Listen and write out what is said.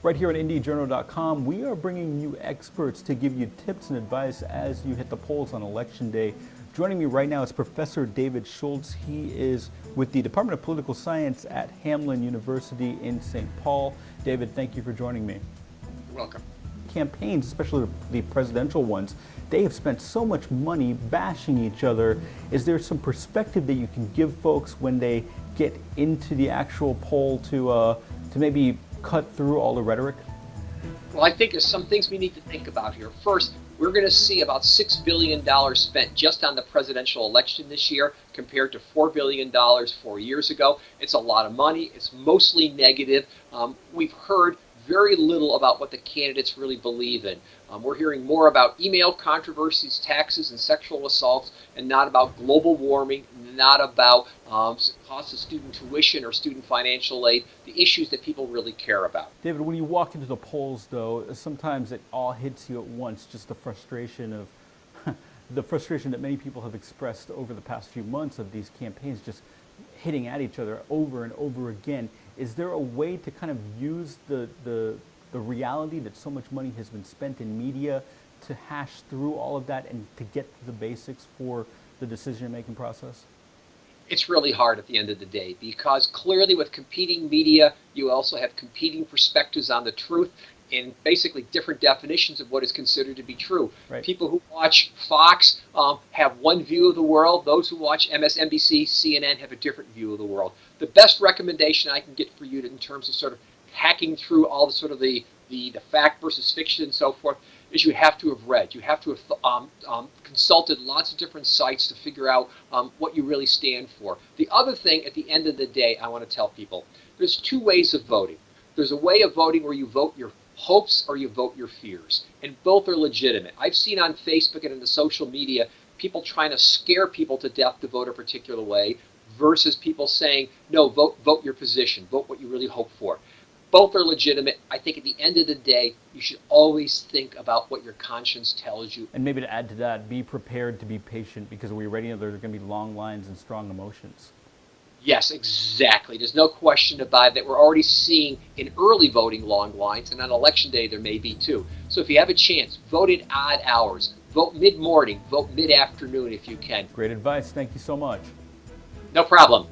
Right here at indieJourno.com, we are bringing you experts to give you tips and advice as you hit the polls on Election Day. Joining me right now is Professor David Schultz. He is with the Department of Political Science at Hamline University in St. Paul. David, thank you for joining me. You're welcome. Campaigns, especially the presidential ones, they have spent so much money bashing each other. Is there some perspective that you can give folks when they get into the actual poll to maybe cut through all the rhetoric? Well, I think there's some things we need to think about here. First, we're going to see about $6 billion spent just on the presidential election this year compared to $4 billion 4 years ago. It's a lot of money. It's mostly negative. We've heard very little about what the candidates really believe in. We're hearing more about email controversies, taxes, and sexual assaults, and not about global warming, not about cost of student tuition or student financial aid, the issues that people really care about. David, when you walk into the polls, though, sometimes it all hits you at once, just the frustration of the frustration that many people have expressed over the past few months of these campaigns just hitting at each other over and over again. Is there a way to kind of use the reality that so much money has been spent in media to hash through all of that and to get to the basics for the decision-making process? It's really hard at the end of the day because clearly with competing media, you also have competing perspectives on the truth and basically different definitions of what is considered to be true. Right. People who watch Fox have one view of the world. Those who watch MSNBC, CNN have a different view of the world. The best recommendation I can get for you in terms of sort of hacking through all the sort of the fact versus fiction and so forth is you have to have read. You have to have consulted lots of different sites to figure out what you really stand for. The other thing at the end of the day I want to tell people, there's two ways of voting. There's a way of voting where you vote your hopes or you vote your fears, and both are legitimate. I've seen on Facebook and in the social media people trying to scare people to death to vote a particular way versus people saying, no, vote your position, vote what you really hope for. Both are legitimate. I think at the end of the day, you should always think about what your conscience tells you. And maybe to add to that, be prepared to be patient because we already know there's going to be long lines and strong emotions. Yes, exactly. There's no question about that. We're already seeing in early voting long lines, and on Election Day there may be too. So if you have a chance, vote at odd hours. Vote mid-morning. Vote mid-afternoon if you can. Great advice. Thank you so much. No problem.